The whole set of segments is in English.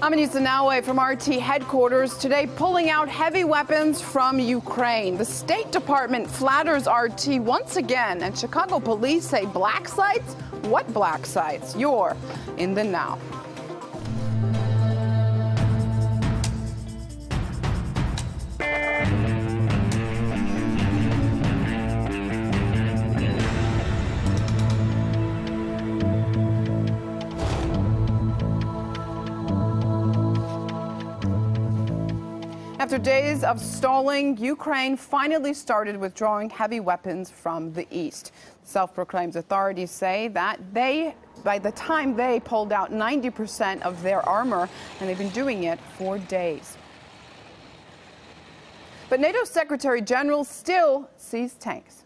I'm Anissa Naue from RT headquarters. Today, pulling out heavy weapons from Ukraine. The State Department flatters RT once again, and Chicago police say black sites? What black sites? You're in the now. After days of stalling, Ukraine finally started withdrawing heavy weapons from the east. Self-proclaimed authorities say that by the time they pulled out 90% of their armor, and they've been doing it for days. But NATO Secretary General still sees tanks.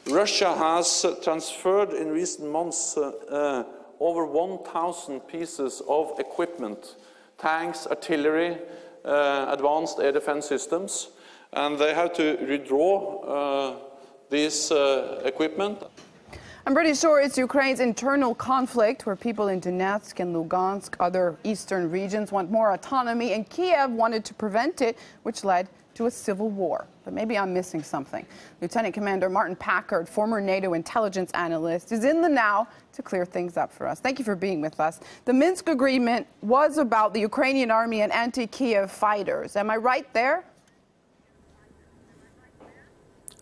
Russia has transferred in recent months over 1,000 pieces of equipment, tanks, artillery, advanced air defense systems, and they have to withdraw this equipment. I'm pretty sure it's Ukraine's internal conflict where people in Donetsk and Lugansk, other eastern regions, want more autonomy, and Kiev wanted to prevent it, which led to a civil war. But maybe I'm missing something. Lieutenant Commander Martin Packard, former NATO intelligence analyst, is in the now to clear things up for us. Thank you for being with us. The Minsk agreement was about the Ukrainian army and anti-Kiev fighters. Am I right there?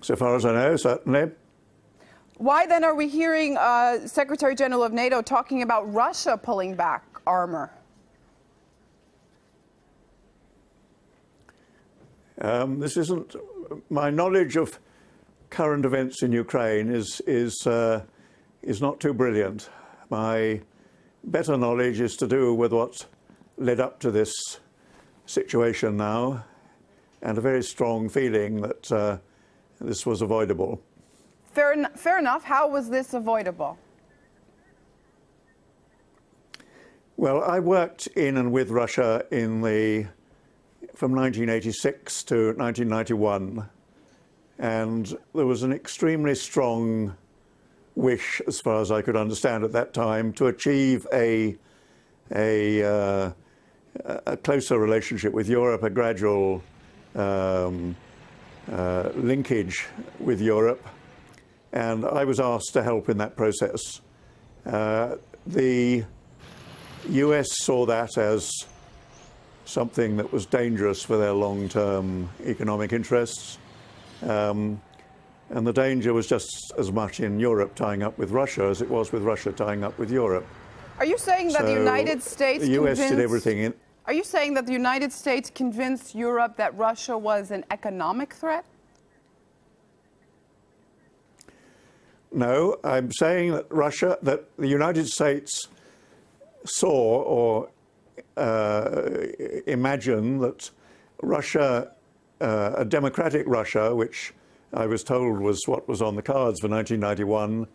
So far as I know, certainly. Why then are we hearing Secretary General of NATO talking about Russia pulling back armor? This isn't my knowledge of current events in Ukraine is not too brilliant. My better knowledge is to do with what led up to this situation now, and a very strong feeling that this was avoidable. Fair enough. How was this avoidable? Well, I worked in and with Russia from 1986 to 1991, and there was an extremely strong wish, as far as I could understand at that time, to achieve a closer relationship with Europe, a gradual linkage with Europe, and I was asked to help in that process. The US saw that as something that was dangerous for their long-term economic interests. And the danger was just as much in Europe tying up with Russia as it was with Russia tying up with Europe. Are you saying that the United States the US did everything in... Are you saying that the United States convinced Europe that Russia was an economic threat? No, I'm saying that the United States saw or imagine that Russia, a democratic Russia, which I was told was what was on the cards for 1991,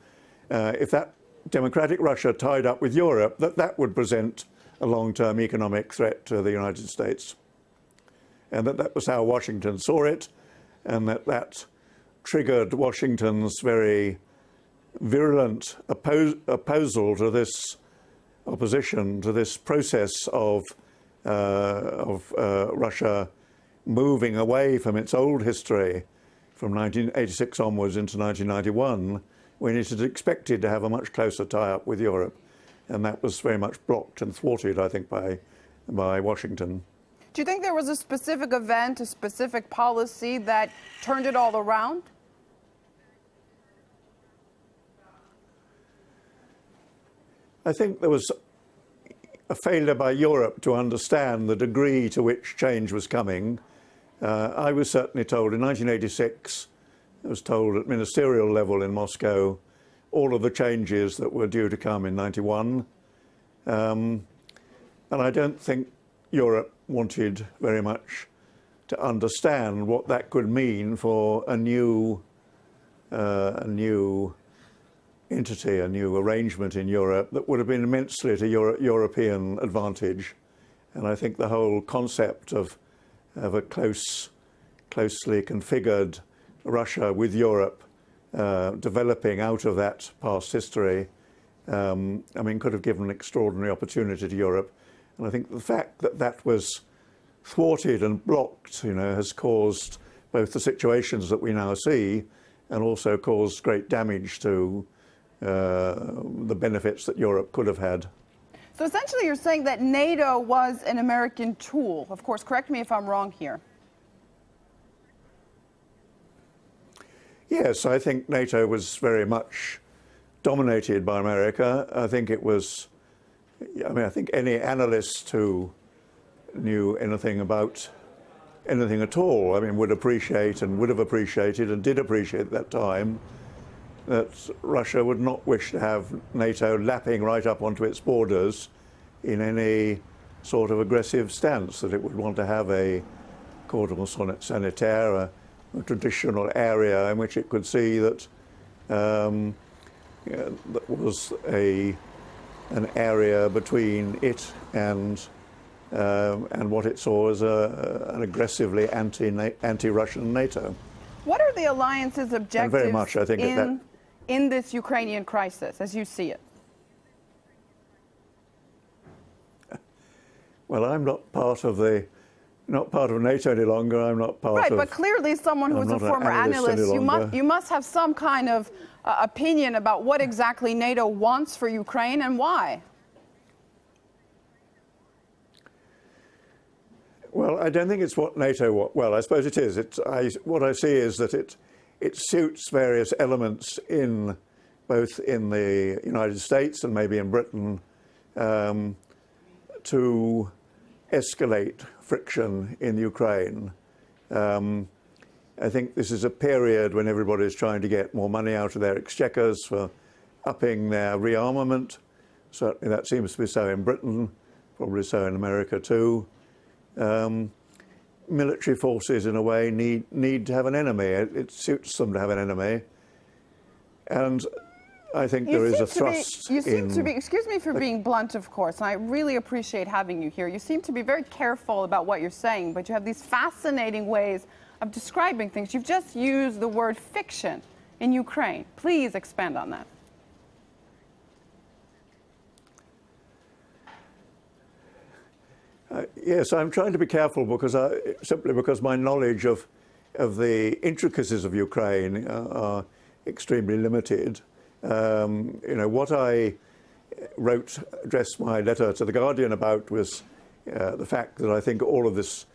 if that democratic Russia tied up with Europe, that would present a long-term economic threat to the United States. And that was how Washington saw it, and that triggered Washington's very virulent opposal to this opposition to this process of Russia moving away from its old history from 1986 onwards into 1991, when it had expected to have a much closer tie-up with Europe. And that was very much blocked and thwarted, I think, by Washington. Do you think there was a specific event, a specific policy that turned it all around? I think there was a failure by Europe to understand the degree to which change was coming. I was certainly told in 1986, I was told at ministerial level in Moscow, all of the changes that were due to come in 91. And I don't think Europe wanted very much to understand what that could mean for a new entity, a new arrangement in Europe that would have been immensely to European advantage. And I think the whole concept of a closely configured Russia with Europe developing out of that past history, I mean, could have given an extraordinary opportunity to Europe. And I think the fact that that was thwarted and blocked, has caused both the situations that we now see and also caused great damage to the benefits that Europe could have had. So essentially you're saying that NATO was an American tool. Of course, correct me if I'm wrong here. Yes, I think NATO was very much dominated by America. I think it was, I think any analyst who knew anything about anything at all, would appreciate and would have appreciated and did appreciate at that time that Russia would not wish to have NATO lapping right up onto its borders in any sort of aggressive stance, that it would want to have a cordon sanitaire, a traditional area in which it could see that that was an area between it and what it saw as an aggressively anti-Russian NATO. What are the alliance's objectives and very much, I think, in this Ukrainian crisis, as you see it? Well, I'm not part of NATO any longer. I'm not part of... Right, of... but clearly someone who's a former analyst, you must have some kind of opinion about what exactly NATO wants for Ukraine and why. Well, I don't think it's what NATO wants. Well, I suppose it is. What I see is that it suits various elements both in the United States and maybe in Britain to escalate friction in Ukraine. I think this is a period when everybody's trying to get more money out of their exchequers for upping their rearmament. Certainly that seems to be so in Britain, probably so in America too. Military forces, in a way, need to have an enemy. It suits them to have an enemy. And I think there is a thrust in... You seem to be, excuse me for being blunt, of course, and I really appreciate having you here. You seem to be very careful about what you're saying, but you have these fascinating ways of describing things. You've just used the word fiction in Ukraine. Please expand on that. Yes, I'm trying to be careful simply because my knowledge of the intricacies of Ukraine are extremely limited. What I addressed my letter to The Guardian about was the fact that I think all of this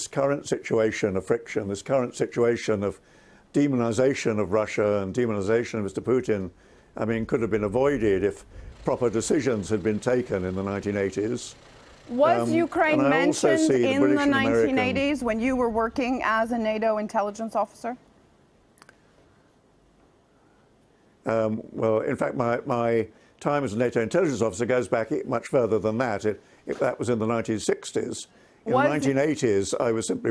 current situation of friction, this current situation of demonization of Russia and demonization of Mr. Putin, could have been avoided if proper decisions had been taken in the 1980s. Was Ukraine mentioned in the 1980s when you were working as a NATO intelligence officer? Well, in fact, my time as a NATO intelligence officer goes back much further than that. That was in the 1960s. In the 1980s, I was simply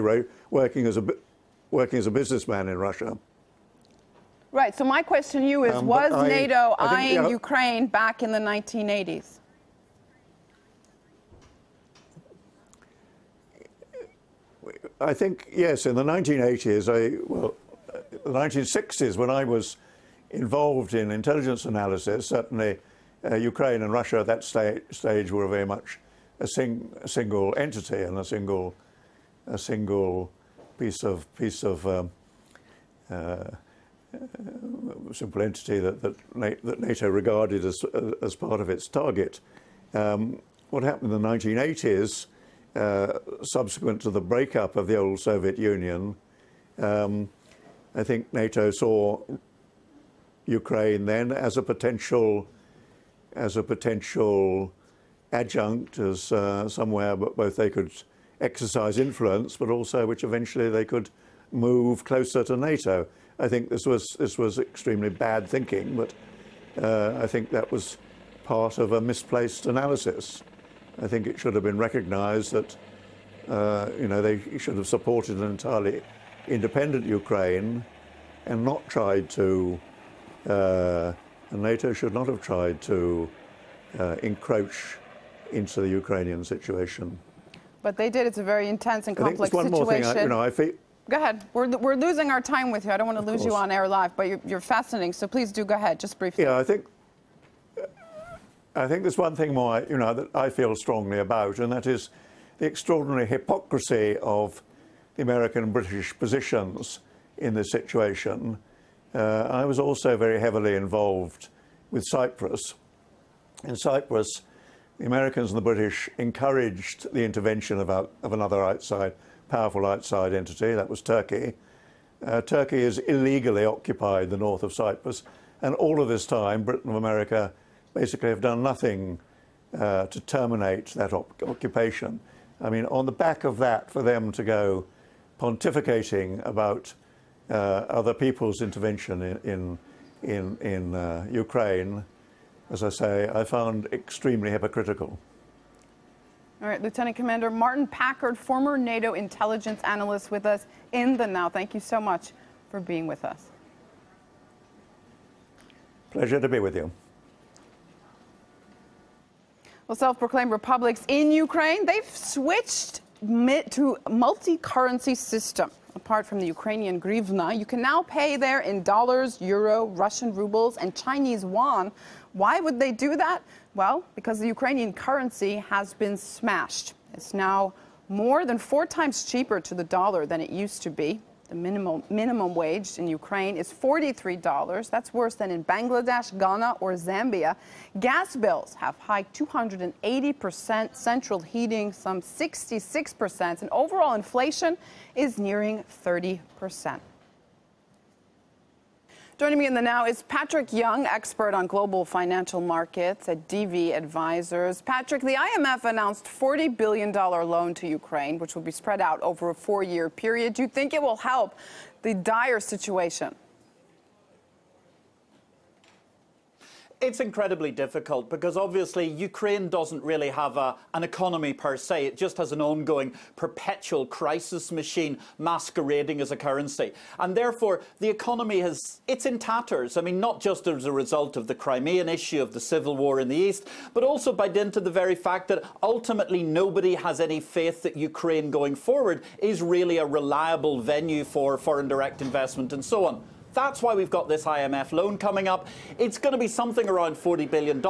working as a businessman in Russia. Right. So my question to you is, was NATO eyeing Ukraine back in the 1980s? I think, yes, in the 1980s, the 1960s, when I was involved in intelligence analysis, certainly Ukraine and Russia at that stage were very much a single entity and a single piece of simple entity that NATO regarded as part of its target. What happened in the 1980s, subsequent to the breakup of the old Soviet Union, I think NATO saw Ukraine then as a potential adjunct, as somewhere both they could exercise influence, but also which eventually they could move closer to NATO. I think this was extremely bad thinking, but I think that was part of a misplaced analysis. I think it should have been recognised that they should have supported an entirely independent Ukraine and not tried to. And NATO should not have tried to encroach into the Ukrainian situation. But they did. It's a very intense and complex situation. One more thing, Go ahead. We're losing our time with you. I don't want to lose you on air live, but you're fascinating. So please do go ahead, just briefly. Yeah, I think. I think there's one thing more, that I feel strongly about, and that is the extraordinary hypocrisy of the American and British positions in this situation. I was also very heavily involved with Cyprus. In Cyprus, the Americans and the British encouraged the intervention of another powerful outside entity, that was Turkey. Turkey has illegally occupied the north of Cyprus, and all of this time, Britain and America basically have done nothing to terminate that occupation. I mean, on the back of that, for them to go pontificating about other people's intervention in Ukraine, as I say, I found extremely hypocritical. All right, Lieutenant Commander Martin Packard, former NATO intelligence analyst, with us in the Now. Thank you so much for being with us. Pleasure to be with you. Well, self-proclaimed republics in Ukraine, they've switched to multi-currency system. Apart from the Ukrainian hryvnia, you can now pay there in dollars, euro, Russian rubles, and Chinese yuan. Why would they do that? Well, because the Ukrainian currency has been smashed. It's now more than 4 times cheaper to the dollar than it used to be. The minimum wage in Ukraine is $43. That's worse than in Bangladesh, Ghana, or Zambia. Gas bills have hiked 280%, central heating some 66%, and overall inflation is nearing 30%. Joining me in the Now is Patrick Young, expert on global financial markets at DV Advisors. Patrick, the IMF announced $40 billion loan to Ukraine, which will be spread out over a 4-year period. Do you think it will help the dire situation? It's incredibly difficult because obviously Ukraine doesn't really have an economy per se. It just has an ongoing perpetual crisis machine masquerading as a currency. And therefore the economy it's in tatters. I mean, not just as a result of the Crimean issue, of the civil war in the east, but also by dint of the very fact that ultimately nobody has any faith that Ukraine going forward is really a reliable venue for foreign direct investment and so on. That's why we've got this IMF loan coming up. It's going to be something around $40 billion.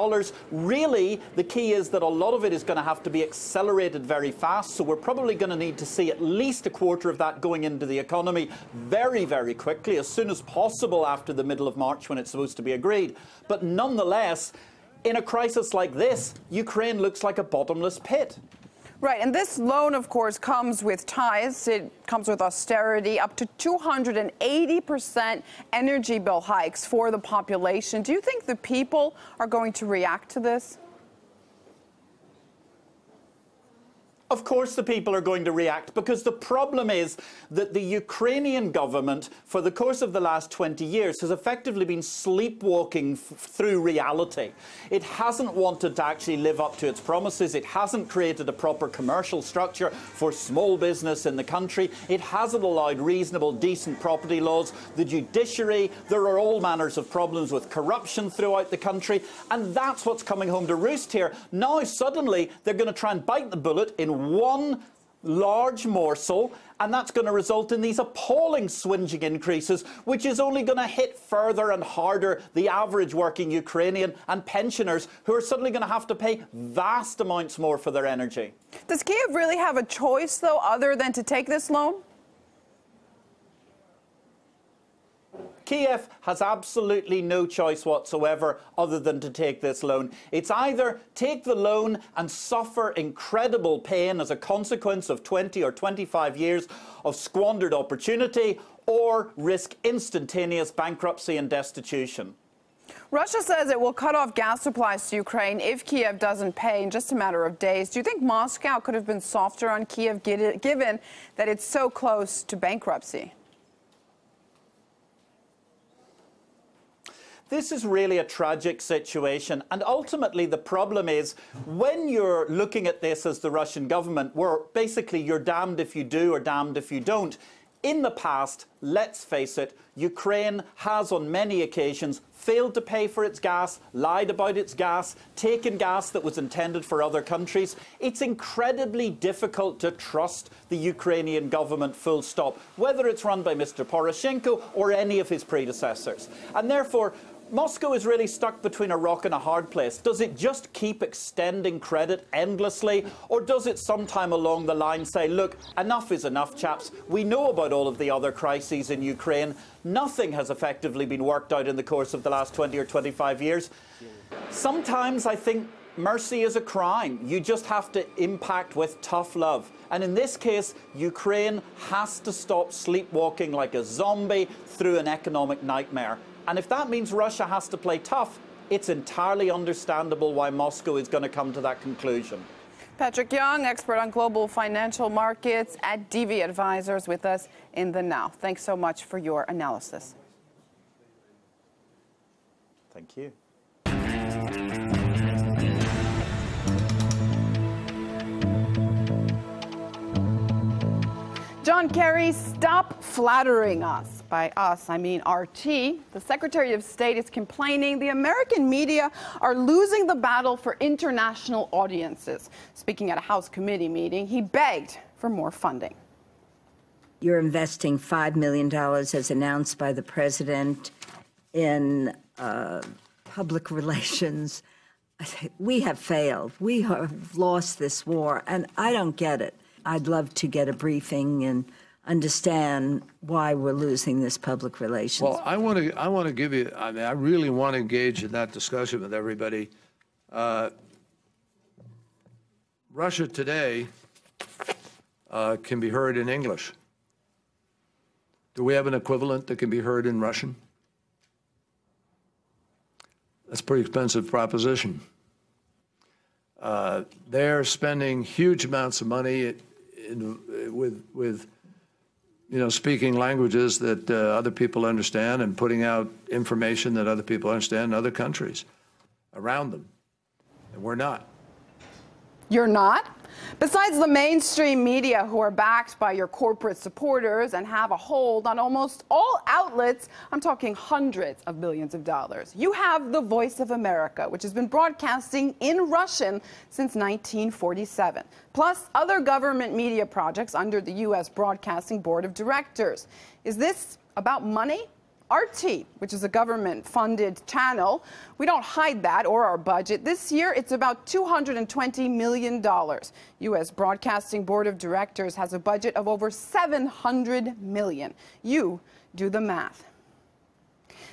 Really, the key is that a lot of it is going to have to be accelerated very fast. So we're probably going to need to see at least a quarter of that going into the economy very, very quickly, as soon as possible after the middle of March when it's supposed to be agreed. But nonetheless, in a crisis like this, Ukraine looks like a bottomless pit. Right, and this loan, of course, comes with ties. It comes with austerity, up to 280% energy bill hikes for the population. Do you think the people are going to react to this? Of course the people are going to react, because the problem is that the Ukrainian government, for the course of the last 20 years, has effectively been sleepwalking through reality. It hasn't wanted to actually live up to its promises. It hasn't created a proper commercial structure for small business in the country. It hasn't allowed reasonable, decent property laws. The judiciary, there are all manners of problems with corruption throughout the country, and that's what's coming home to roost here. Now suddenly they're going to try and bite the bullet in one large morsel, and that's going to result in these appalling swinging increases, which is only going to hit further and harder the average working Ukrainian and pensioners, who are suddenly going to have to pay vast amounts more for their energy. Does Kiev really have a choice, though, other than to take this loan? Kiev has absolutely no choice whatsoever other than to take this loan. It's either take the loan and suffer incredible pain as a consequence of 20 or 25 years of squandered opportunity, or risk instantaneous bankruptcy and destitution. Russia says it will cut off gas supplies to Ukraine if Kiev doesn't pay in just a matter of days. Do you think Moscow could have been softer on Kiev, given that it's so close to bankruptcy? This is really a tragic situation, and ultimately the problem is, when you're looking at this as the Russian government, where basically you're damned if you do or damned if you don't. In the past, let's face it, Ukraine has on many occasions failed to pay for its gas, lied about its gas, taken gas that was intended for other countries. It's incredibly difficult to trust the Ukrainian government, full stop, whether it's run by Mr. Poroshenko or any of his predecessors. And therefore, Moscow is really stuck between a rock and a hard place. Does it just keep extending credit endlessly, or does it sometime along the line say, look, enough is enough, chaps. We know about all of the other crises in Ukraine. Nothing has effectively been worked out in the course of the last 20 or 25 years. Sometimes I think mercy is a crime. You just have to impact with tough love. And in this case, Ukraine has to stop sleepwalking like a zombie through an economic nightmare. And if that means Russia has to play tough, it's entirely understandable why Moscow is going to come to that conclusion. Patrick Young, expert on global financial markets at DV Advisors, with us in the Now. Thanks so much for your analysis. Thank you. John Kerry, stop flattering us. By us, I mean RT. The Secretary of State is complaining the American media are losing the battle for international audiences. Speaking at a House committee meeting, he begged for more funding. You're investing $5 million, as announced by the president, in public relations. We have failed. We have lost this war, and I don't get it. I'd love to get a briefing and understand why we're losing this public relations. Well, I want to give you, I mean, I really want to engage in that discussion with everybody. Russia Today can be heard in English. Do we have an equivalent that can be heard in Russian? That's a pretty expensive proposition. They're spending huge amounts of money with you know, speaking languages that other people understand and putting out information that other people understand in other countries around them. And we're not. You're not? Besides the mainstream media, who are backed by your corporate supporters and have a hold on almost all outlets, I'm talking hundreds of billions of dollars, you have the Voice of America, which has been broadcasting in Russian since 1947, plus other government media projects under the U.S. Broadcasting Board of Directors. Is this about money? RT, which is a government-funded channel, we don't hide that or our budget. This year, it's about $220 million. U.S. Broadcasting Board of Directors has a budget of over $700 million. You do the math.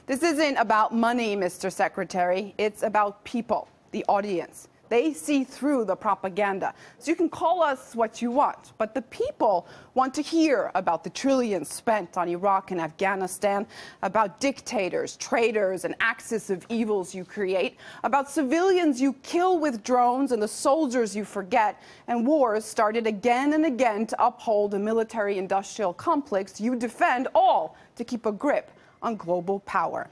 This isn't about money, Mr. Secretary. It's about people, the audience. They see through the propaganda. So you can call us what you want, but the people want to hear about the trillions spent on Iraq and Afghanistan, about dictators, traitors, and axis of evils you create, about civilians you kill with drones and the soldiers you forget, and wars started again and again to uphold a military-industrial complex you defend, all to keep a grip on global power.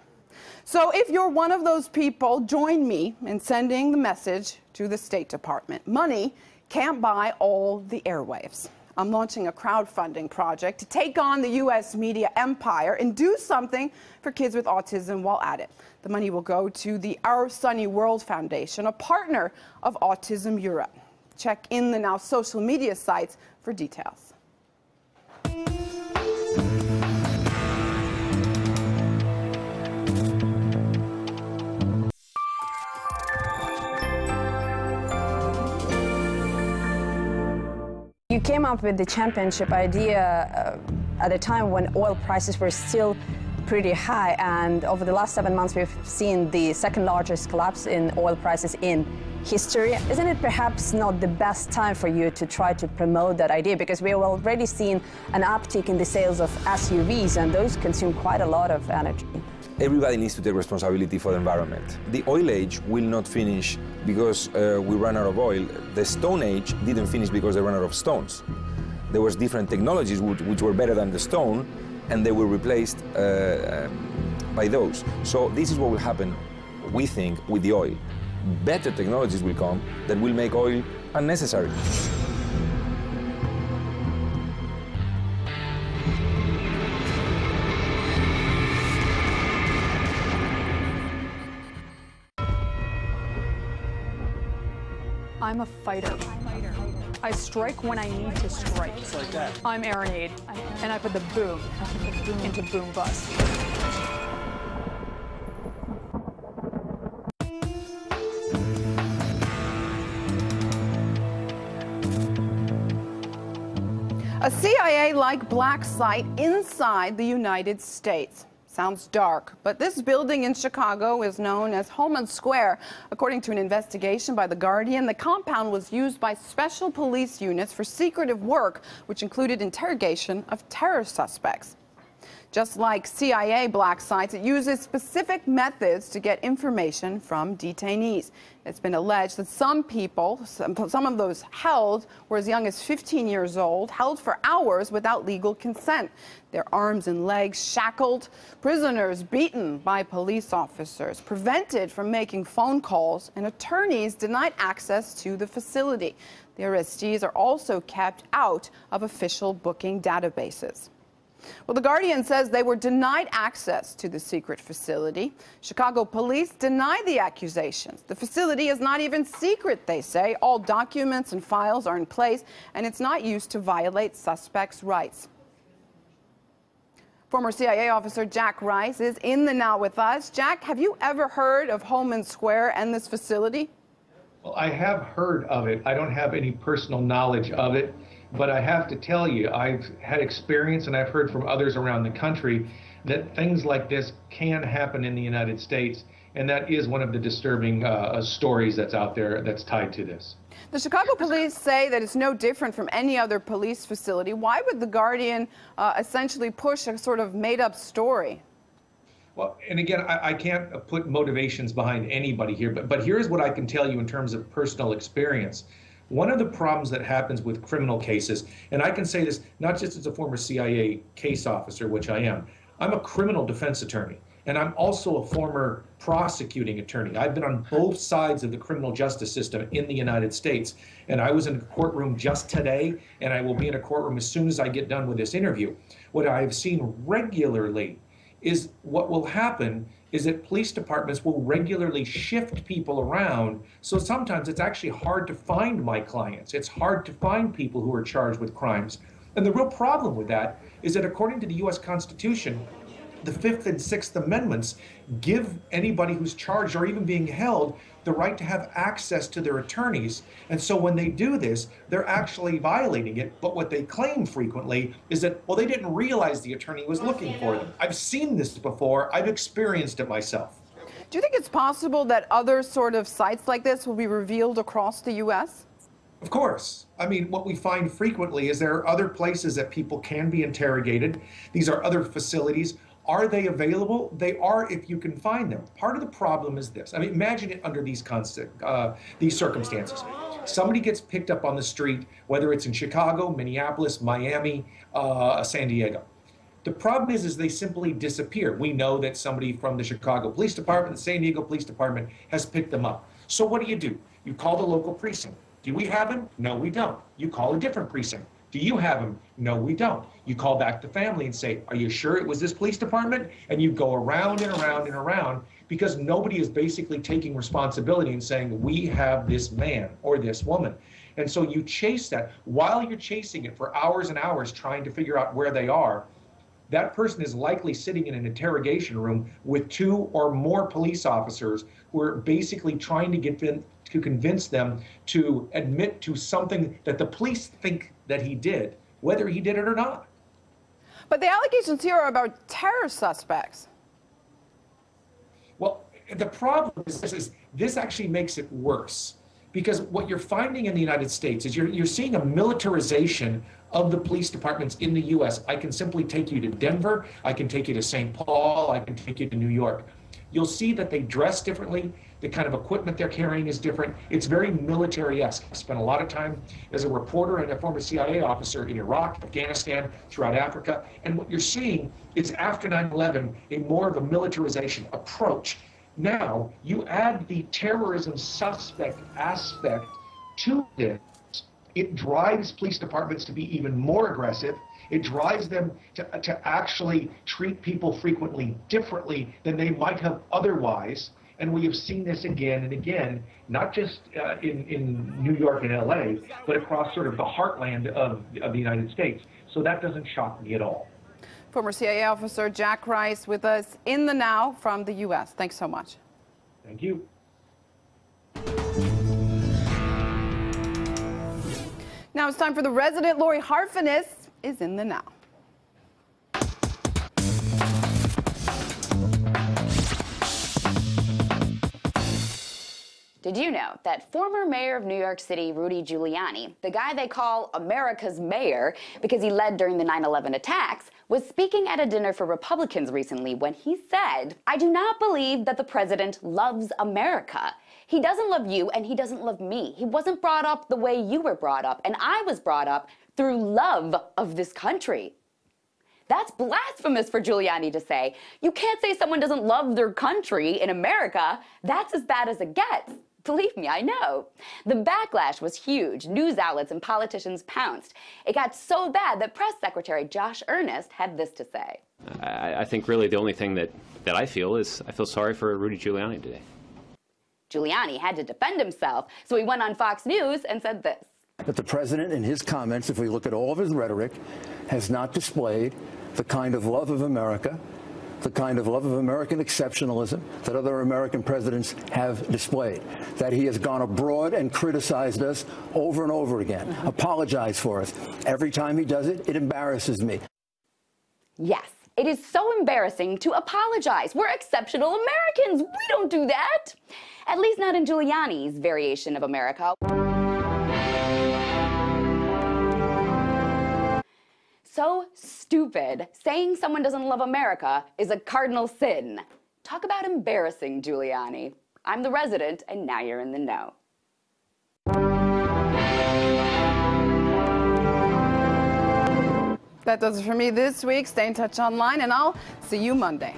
So if you're one of those people, join me in sending the message to the State Department. Money can't buy all the airwaves. I'm launching a crowdfunding project to take on the U.S. media empire and do something for kids with autism while at it. The money will go to the Our Sunny World Foundation, a partner of Autism Europe. Check in the Now social media sites for details. You came up with the championship idea at a time when oil prices were still pretty high, and over the last 7 months we've seen the second largest collapse in oil prices in history. Isn't it perhaps not the best time for you to try to promote that idea? Because we have already seen an uptick in the sales of SUVs, and those consume quite a lot of energy. Everybody needs to take responsibility for the environment. The oil age will not finish because we ran out of oil. The Stone Age didn't finish because they ran out of stones. There was different technologies which were better than the stone, and they were replaced by those. So this is what will happen, we think, with the oil. Better technologies will come that will make oil unnecessary. I'm a fighter. I strike when I need to strike. Just like that. I'm Aeronade, and I put the boom into boom bust. A CIA-like black site inside the United States. Sounds dark, but this building in Chicago is known as Homan Square. According to an investigation by The Guardian, the compound was used by special police units for secretive work, which included interrogation of terror suspects. Just like CIA black sites, it uses specific methods to get information from detainees. It's been alleged that some people, some of those held, were as young as 15 years old, held for hours without legal consent. Their arms and legs shackled, prisoners beaten by police officers, prevented from making phone calls, and attorneys denied access to the facility. The arrestees are also kept out of official booking databases. Well, The Guardian says they were denied access to the secret facility. Chicago police deny the accusations. The facility is not even secret, they say. All documents and files are in place, and it's not used to violate suspects' rights. Former CIA officer Jack Rice is in the now with us. Jack, have you ever heard of Homan Square and this facility? Well, I have heard of it. I don't have any personal knowledge of it. But I have to tell you, I've had experience and I've heard from others around the country that things like this can happen in the United States. And that is one of the disturbing stories that's out there that's tied to this. The Chicago police say that it's no different from any other police facility. Why would The Guardian essentially push a sort of made-up story? Well, and again, I can't put motivations behind anybody here, but here's what I can tell you in terms of personal experience. One of the problems that happens with criminal cases, and I can say this not just as a former CIA case officer, which I am, I'm a criminal defense attorney, and I'm also a former prosecuting attorney. I've been on both sides of the criminal justice system in the United States, and I was in a courtroom just today, and I will be in a courtroom as soon as I get done with this interview. What I've seen regularly is what will happen is that police departments will regularly shift people around. So sometimes it's actually hard to find my clients. It's hard to find people who are charged with crimes. And the real problem with that is that according to the US Constitution, the 5th and 6th Amendments give anybody who's charged or even being held the right to have access to their attorneys. And so when they do this, they're actually violating it. But what they claim frequently is that, well, they didn't realize the attorney was looking for them. I've seen this before. I've experienced it myself. Do you think it's possible that other sort of sites like this will be revealed across the U.S.? Of course. I mean, what we find frequently is there are other places that people can be interrogated. These are other facilities. Are they available? They are if you can find them. Part of the problem is this. I mean, imagine it under these circumstances. Somebody gets picked up on the street, whether it's in Chicago, Minneapolis, Miami, San Diego. The problem is they simply disappear. We know that somebody from the Chicago Police Department, the San Diego Police Department has picked them up. So what do? You call the local precinct. Do we have him? No, we don't. You call a different precinct. Do you have him? No, we don't. You call back the family and say, are you sure it was this police department? And you go around and around and around because nobody is basically taking responsibility and saying, we have this man or this woman. And so you chase that. While you're chasing it for hours and hours trying to figure out where they are, that person is likely sitting in an interrogation room with 2 or more police officers who are basically trying to get them to convince them to admit to something that the police think that he did, whether he did it or not. But the allegations here are about terror suspects. Well, the problem is this actually makes it worse. Because what you're finding in the United States is you're seeing a militarization of the police departments in the U.S. I can simply take you to Denver. I can take you to St. Paul. I can take you to New York. You'll see that they dress differently. The kind of equipment they're carrying is different. It's very military-esque. I spent a lot of time as a reporter and a former CIA officer in Iraq, Afghanistan, throughout Africa. And what you're seeing is after 9/11, a more of a militarization approach. Now, you add the terrorism suspect aspect to this, it drives police departments to be even more aggressive. It drives them to actually treat people frequently differently than they might have otherwise. And we have seen this again and again, not just in New York and LA, but across sort of the heartland of the United States. So that doesn't shock me at all. Former CIA officer Jack Rice with us in the now from the U.S. Thanks so much. Thank you. Now it's time for the resident Lori Harfiness is in the now. Did you know that former mayor of New York City, Rudy Giuliani, the guy they call America's mayor because he led during the 9/11 attacks, was speaking at a dinner for Republicans recently when he said, "I do not believe that the president loves America. He doesn't love you and he doesn't love me. He wasn't brought up the way you were brought up, and I was brought up through love of this country." That's blasphemous for Giuliani to say. You can't say someone doesn't love their country in America. That's as bad as it gets. Believe me, I know. The backlash was huge. News outlets and politicians pounced. It got so bad that Press Secretary Josh Earnest had this to say. I think really the only thing that I feel is I feel sorry for Rudy Giuliani today. Giuliani had to defend himself, so he went on Fox News and said this. That the president, in his comments, if we look at all of his rhetoric, has not displayed the kind of love of America, the kind of love of American exceptionalism that other American presidents have displayed. That he has gone abroad and criticized us over and over again, apologized for us. Every time he does it, it embarrasses me. Yes, it is so embarrassing to apologize. We're exceptional Americans. We don't do that. At least not in Giuliani's variation of America. So stupid. Saying someone doesn't love America is a cardinal sin. Talk about embarrassing, Giuliani. I'm the resident, and now you're in the know. That does it for me this week. Stay in touch online, and I'll see you Monday.